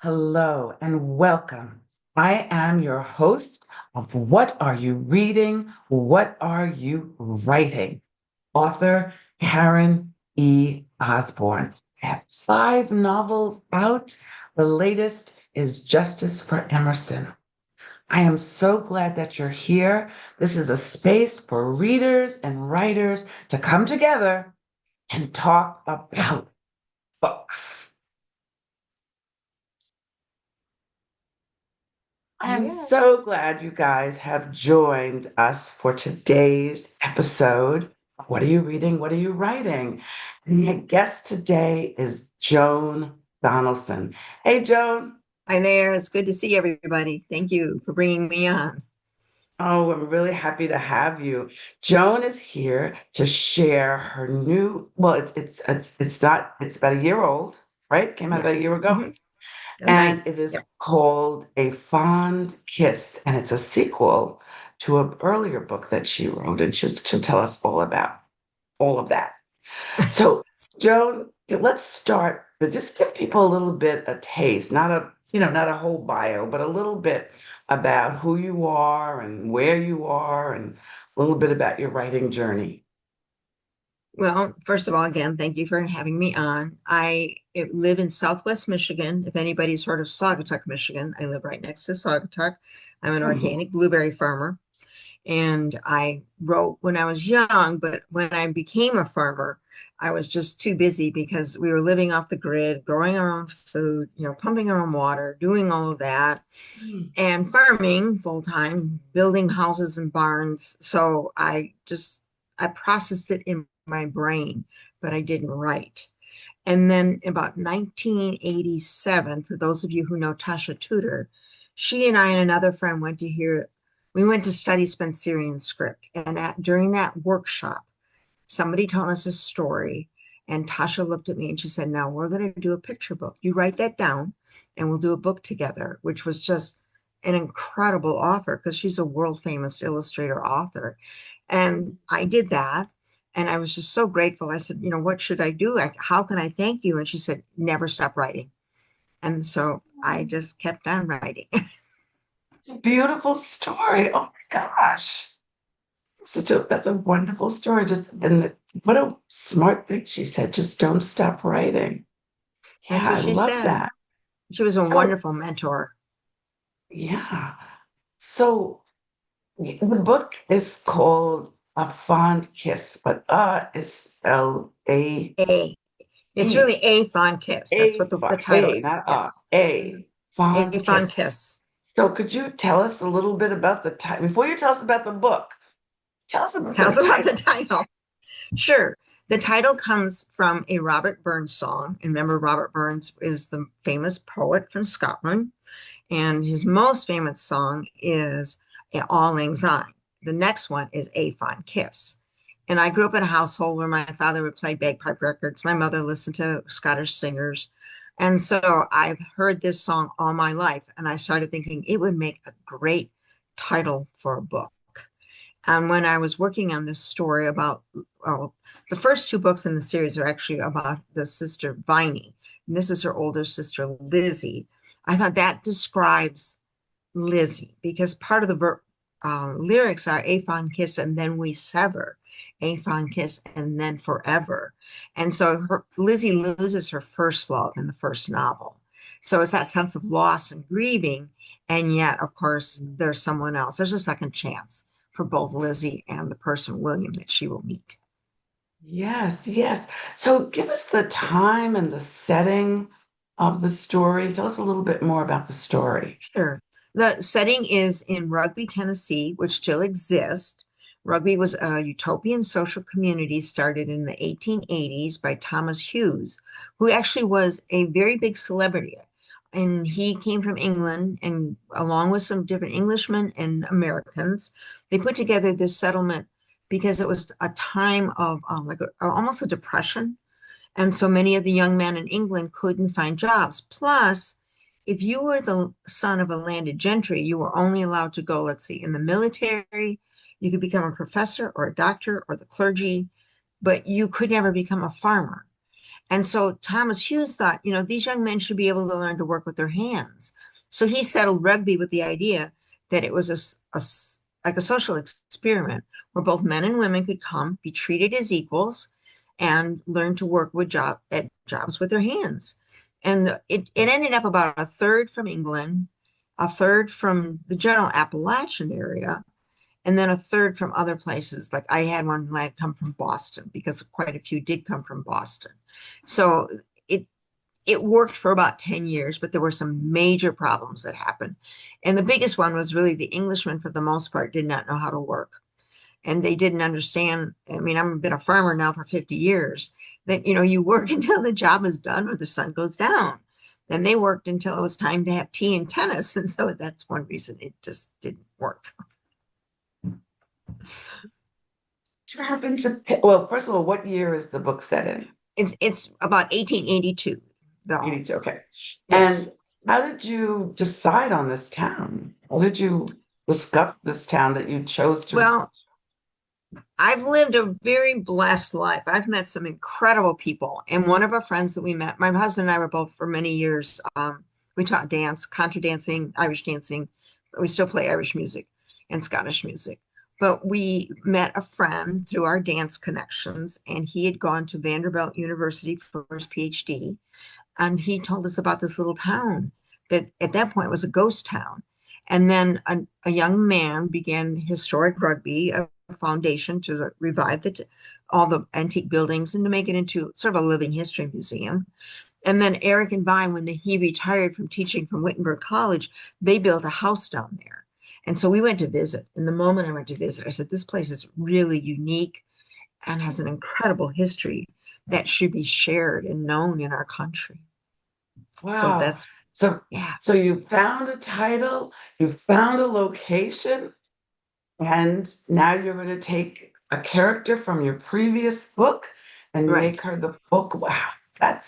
Hello and welcome. I am your host of What Are You Reading? What Are You Writing? Author Karen E. Osborne. I have five novels out. The latest is Justice for Emerson. I am so glad that you're here. This is a space for readers and writers to come together and talk about books. I am Yeah. so glad you guys have joined us for today's episode. What are you reading? What are you writing? And my guest today is Joan Donaldson. Hey, Joan. Hi there. It's good to see everybody. Thank you for bringing me on. Oh, I'm really happy to have you. Joan is here to share her new, well, it's about a year old, right? Came out Yeah. about a year ago. hmm That's And right. it is Yep. called A Fond Kiss, and it's a sequel to an earlier book that she wrote, and she'll tell us all about all of that. So, Joan, let's start, but just give people a little bit a taste, not a whole bio, but a little bit about who you are and where you are, and a little bit about your writing journey. Well, first of all, again, thank you for having me on. Live in Southwest Michigan. If anybody's heard of Saugatuck, Michigan, I live right next to Saugatuck. I'm an Mhm. organic blueberry farmer. And I wrote when I was young, but when I became a farmer, I was just too busy because we were living off the grid, growing our own food, pumping our own water, doing all of that, and farming full time, building houses and barns. So I processed it in my brain, but I didn't write. And then about 1987, for those of you who know Tasha Tudor, she and I and another friend we went to study Spencerian script. And during that workshop, somebody told us a story. And Tasha looked at me and she said, "Now we're going to do a picture book. You write that down and we'll do a book together," which was just an incredible offer because she's a world famous illustrator author. And I did that. And I was just so grateful. I said, "What should I do? How can I thank you?" And she said, "Never stop writing." And so I just kept on writing. Beautiful story. Oh my gosh. That's a wonderful story. What a smart thing she said. Just don't stop writing. That's Yeah, what I she love said. that. She was a So wonderful mentor. yeah. So the book is called A Fond Kiss, but is spelled A A. It's E. really A Fond Kiss. That's what the title A, is. not Yes. A. A Fond Fond Kiss. Kiss. So could you tell us a little bit about the title before you tell us about the book? Tell us about Tell the us about the title. title. Sure. The title comes from a Robert Burns song. And remember, Robert Burns is the famous poet from Scotland. And his most famous song is All Lang Syne. The next one is A Fond Kiss. And I grew up in a household where my father would play bagpipe records. My mother listened to Scottish singers. And so I've heard this song all my life. And I started thinking it would make a great title for a book. And when I was working on this story about, well, the first two books in the series are actually about the sister Viney. And this is her older sister, Lizzie. I thought that describes Lizzie because part of the lyrics are a fond kiss and then we sever, a fond kiss and then forever. And so Lizzie loses her first love in the first novel. So it's that sense of loss and grieving. And yet, of course, there's someone else. There's a second chance for both Lizzie and the person, William, that she will meet. Yes, yes. So give us the time and the setting of the story. Tell us a little bit more about the story. Sure. The setting is in Rugby, Tennessee, which still exists. Rugby was a utopian social community started in the 1880s by Thomas Hughes, who actually was a very big celebrity. And he came from England, and along with some different Englishmen and Americans, they put together this settlement because it was a time of almost a depression, and so many of the young men in England couldn't find jobs. Plus, if you were the son of a landed gentry, you were only allowed to go, let's see, in the military. You could become a professor or a doctor or the clergy, but you could never become a farmer. And so Thomas Hughes thought, these young men should be able to learn to work with their hands. So he settled rugby with the idea that it was like a social experiment where both men and women could come, be treated as equals, and learn to work at jobs with their hands. And it ended up about a third from England, a third from the general Appalachian area, and then a third from other places. Like I had one lad come from Boston because quite a few did come from Boston. So it it worked for about 10 years, but there were some major problems that happened. And the biggest one was really the Englishmen, for the most part, did not know how to work. And they didn't understand. I mean, I've been a farmer now for 50 years, that, you work until the job is done or the sun goes down. And they worked until it was time to have tea and tennis. And so that's one reason it just didn't work. What happened to, well, first of all, what year is the book set in? It's about 1882, though. 82, okay. Yes. And how did you decide on this town? How did you discover this town that you chose to? Well, I've lived a very blessed life. I've met some incredible people. And one of our friends that we met, my husband and I were both for many years. We taught dance, contra dancing, Irish dancing. We still play Irish music and Scottish music. But we met a friend through our dance connections, and he had gone to Vanderbilt University for his PhD. And he told us about this little town that at that point was a ghost town. And then a young man began historic rugby, a foundation to revive all the antique buildings and to make it into sort of a living history museum. And then Eric and Vi, when he retired from teaching from Wittenberg College, they built a house down there. And so we went to visit. And the moment I went to visit, I said, this place is really unique and has an incredible history that should be shared and known in our country. So Wow. that's, So, yeah, so you found a title, you found a location, and now you're going to take a character from your previous book and right. make her the book. Wow, that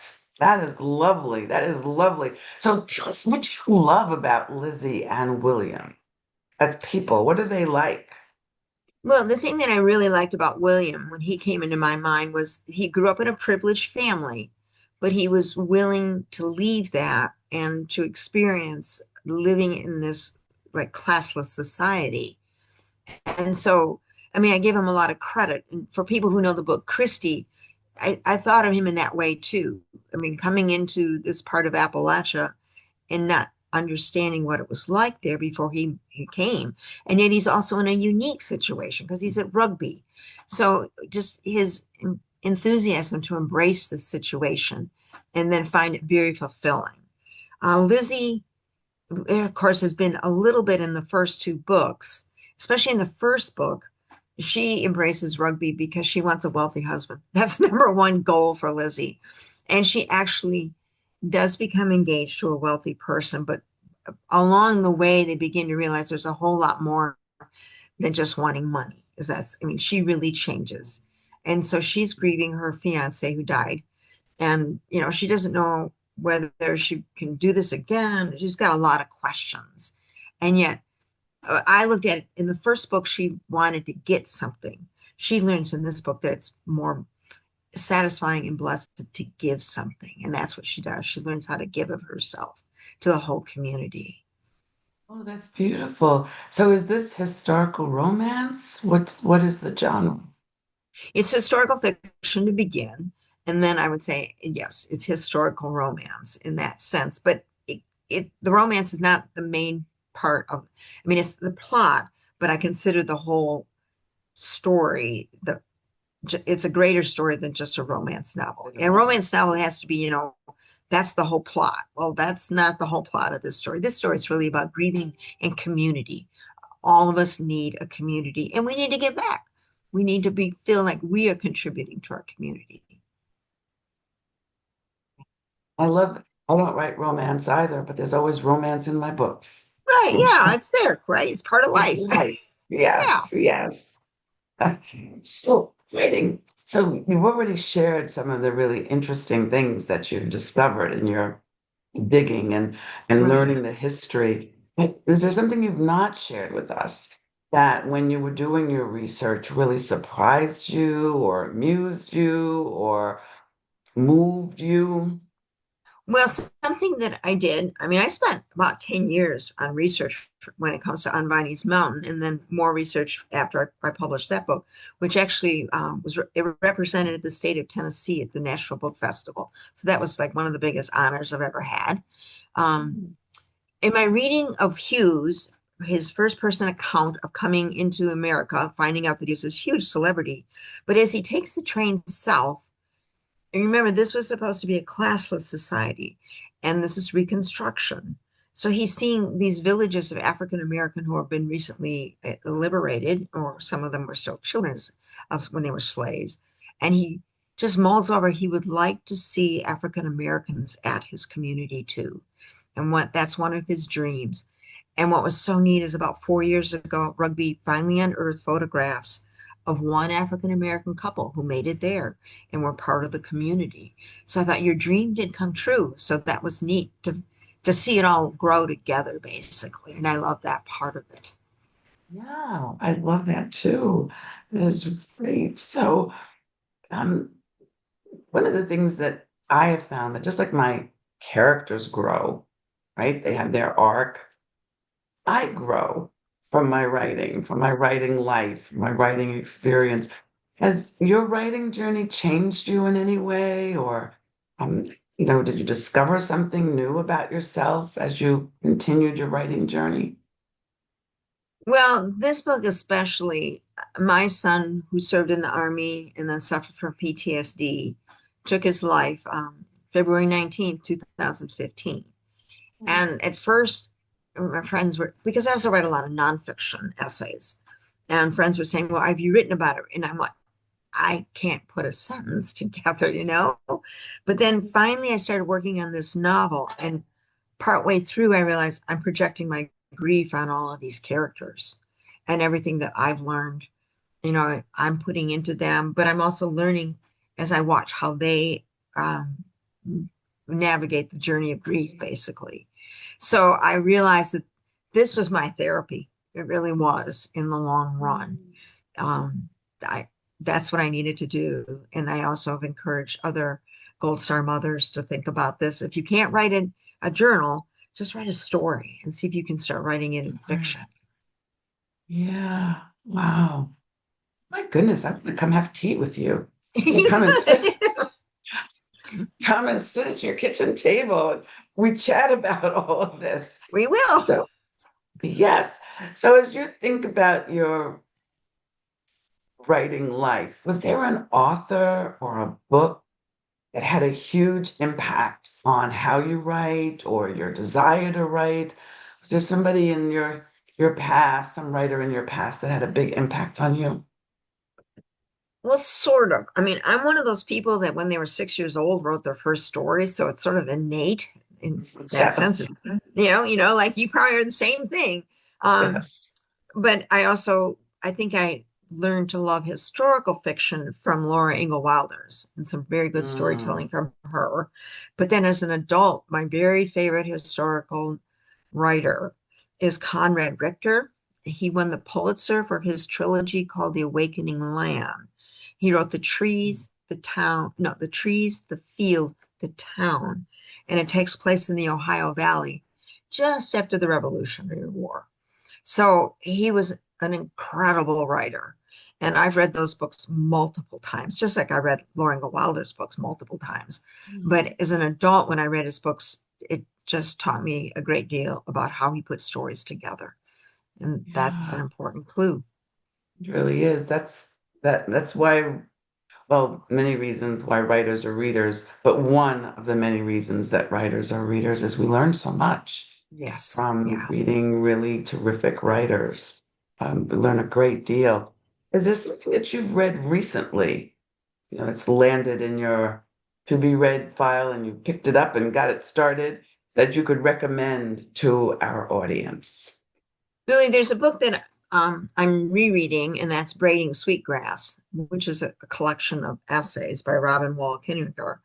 is lovely. That is lovely. So tell us what you love about Lizzie and William as people. What are they like? Well, the thing that I really liked about William when he came into my mind was he grew up in a privileged family, but he was willing to leave that and to experience living in this like classless society. And so, I mean, I give him a lot of credit. And for people who know the book Christie, I thought of him in that way too. I mean, coming into this part of Appalachia and not understanding what it was like there before he came. And yet he's also in a unique situation because he's at rugby. So just his enthusiasm to embrace this situation and then find it very fulfilling. Lizzie, of course, has been a little bit in the first two books, especially in the first book. She embraces rugby because she wants a wealthy husband. That's number one goal for Lizzie. And she actually does become engaged to a wealthy person, but along the way, they begin to realize there's a whole lot more than just wanting money. Is I mean, she really changes. And so she's grieving her fiance who died. And, she doesn't know whether she can do this again. She's got a lot of questions. And yet, I looked at it in the first book, she wanted to get something. She learns in this book that it's more satisfying and blessed to give something. And that's what she does. She learns how to give of herself to the whole community. Oh, that's beautiful. So is this historical romance? What is the genre? It's historical fiction to begin. And then I would say, yes, it's historical romance in that sense. But the romance is not the main part of, I mean, it's the plot, but I consider the whole story, it's a greater story than just a romance novel. And a romance novel has to be, that's the whole plot. Well, that's not the whole plot of this story. This story is really about grieving and community. All of us need a community and we need to give back. We need to feel like we are contributing to our community. I don't write romance either, but there's always romance in my books. Right. Yeah. It's there, right? It's part of It's life. life. Yeah. Yes, yes. So writing, so you've already shared some of the really interesting things that you've discovered in your digging and Right. learning the history. But is there something you've not shared with us that when you were doing your research really surprised you or amused you or moved you? Well, something that I did, I mean, I spent about 10 years on research when it comes to On Viney's Mountain, and then more research after I published that book, which actually it represented the state of Tennessee at the National Book Festival. So that was like one of the biggest honors I've ever had. Um, in my reading of Hughes, his first person account of coming into America, finding out that he was this huge celebrity, but as he takes the train south, and remember, this was supposed to be a classless society, and this is Reconstruction. So he's seeing these villages of African American who have been recently liberated, or some of them were still children when they were slaves. And he just mulls over, he would like to see African Americans at his community too. And that's one of his dreams. And what was so neat is about 4 years ago, Rugby finally unearthed photographs of one African American couple who made it there and were part of the community. So I thought your dream did come true. So that was neat to see it all grow together, basically. And I love that part of it. Yeah, I love that too. That is great. So, um, one of the things that I have found that just like my characters grow, right? They have their arc. I grow Yes. from my writing life, my writing experience. Has your writing journey changed you in any way, or um, did you discover something new about yourself as you continued your writing journey? Well, this book especially, my son, who served in the Army and then suffered from PTSD, took his life February 19th, 2015. And at first, my friends were, because I also write a lot of nonfiction essays, and friends were saying, well, have you written about it? And I'm like, I can't put a sentence together, you know? But then finally, I started working on this novel, and partway through, I realized I'm projecting my grief on all of these characters and everything that I've learned, I'm putting into them, but I'm also learning as I watch how they um, navigate the journey of grief, basically. So I realized that this was my therapy. It really was in the long run. Um, I, that's what I needed to do. And I also have encouraged other Gold Star mothers to think about this. If you can't write in a journal, just write a story and see if you can start writing it in fiction. Right. Yeah. Wow. My goodness, I want to come have tea with you. And come and sit, come and sit at your kitchen table and we chat about all of this. We will. So, yes. So as you think about your writing life, was there an author or a book that had a huge impact on how you write or your desire to write? Was there somebody in your past, some writer in your past that had a big impact on you? Well, sort of. I mean, I'm one of those people that when they were 6 years old wrote their first story, so it's sort of innate in that sense. Yes. Like you probably are the same thing. Um, Yes. but I think I learned to love historical fiction from Laura Ingalls Wilder's and some very good Mm, storytelling from her. But then as an adult, my very favorite historical writer is Conrad Richter. He won the Pulitzer for his trilogy called The Awakening Land. He wrote The Trees, the Town, no, The Trees, the Field, the Town, and it takes place in the Ohio Valley just after the Revolutionary War. So he was an incredible writer. And I've read those books multiple times, just like I read Lauren Wilder's books multiple times. mm, But as an adult, when I read his books, it just taught me a great deal about how he put stories together. And that's an yeah, important clue. it really is. That's why, well, many reasons why writers are readers, but one of the many reasons that writers are readers is we learn so much Yes. from Yeah. reading really terrific writers. We learn a great deal. Is there something that you've read recently, that's landed in your to be read file and you picked it up and got it started that you could recommend to our audience? Billy, there's a book that I'm rereading, and that's Braiding Sweetgrass, which is a collection of essays by Robin Wall Kinnear.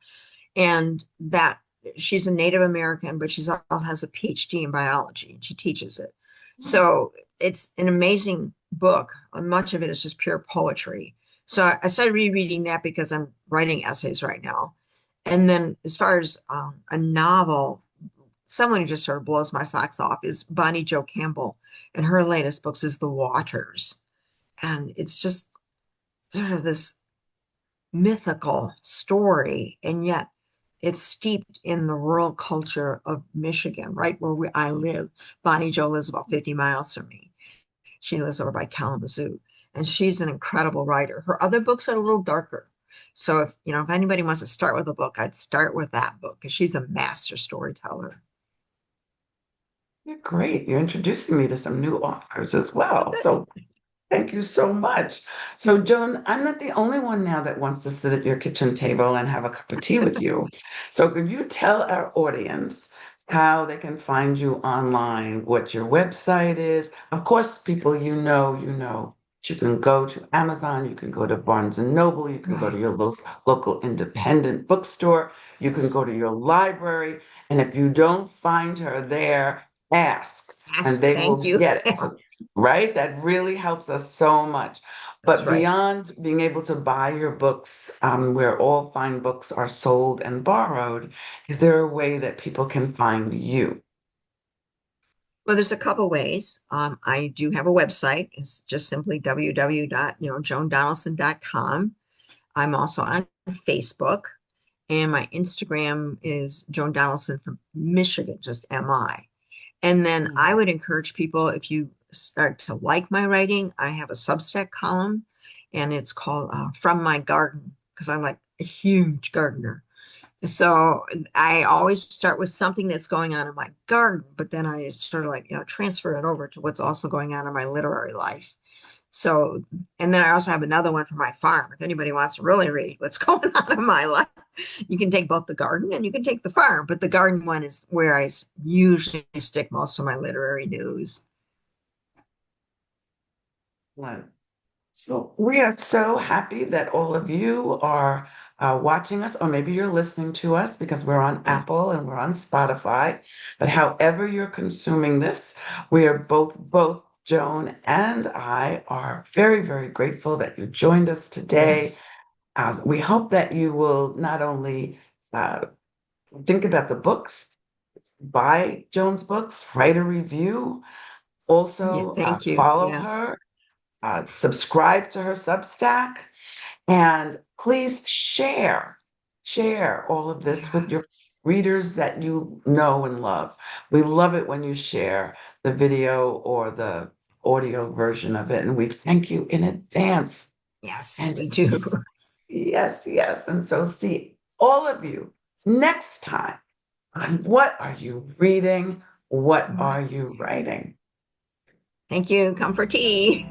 And that she's a Native American, but she also has a PhD in biology and she teaches it. So it's an amazing book. Much of it is just pure poetry. So I started rereading that because I'm writing essays right now. And then as far as a novel, someone who just sort of blows my socks off is Bonnie Jo Campbell, and her latest books is The Waters. And it's just sort of this mythical story, and yet it's steeped in the rural culture of Michigan, right where I live. Bonnie Jo lives about 50 miles from me. She lives over by Kalamazoo, and she's an incredible writer. Her other books are a little darker. So if anybody wants to start with a book, I'd start with that book because she's a master storyteller. You're great. You're introducing me to some new authors as Oh, well. good. So thank you so much. So, Joan, I'm not the only one now that wants to sit at your kitchen table and have a cup of tea with you. So, could you tell our audience how they can find you online, what your website is? Of course, people you know. You can go to Amazon, you can go to Barnes and Noble, you can go to Right. your local independent bookstore, you can Yes. go to your library, and if you don't find her there, ask, and Yes. they Thank will you. get it. So right? That really helps us so much. That's But right. beyond being able to buy your books, where all fine books are sold and borrowed, is there a way that people can find you? Well, there's a couple ways. I do have a website. It's just simply www.joandonaldson.com. I'm also on Facebook, and my Instagram is Joan Donaldson from Michigan, just MI. And then I Mm. would encourage people, if you start to like my writing, I have a Substack column, and it's called From My Garden, because I'm like a huge gardener. So I always start with something that's going on in my garden, but then I sort of like, transfer it over to what's also going on in my literary life. So, and then I also have another one for my farm. If anybody wants to really read what's going on in my life, you can take both the garden and you can take the farm. But the garden one is where I usually stick most of my literary news. Excellent. So we are so happy that all of you are watching us, or maybe you're listening to us because we're on Yes, Apple and we're on Spotify. But however you're consuming this, we are both Joan and I are very, very grateful that you joined us today. yes, We hope that you will not only uh, think about the books, buy Joan's books, write a review, yeah, also thank you. follow Yes, her, subscribe to her Substack, and please share all of this yeah, with your readers that you know and love. We love it when you share the video or the audio version of it, and we thank you in advance. yes, And we do. yes, yes. And so see all of you next time on What Are You Reading? What Are You Writing? Thank you. Come for tea.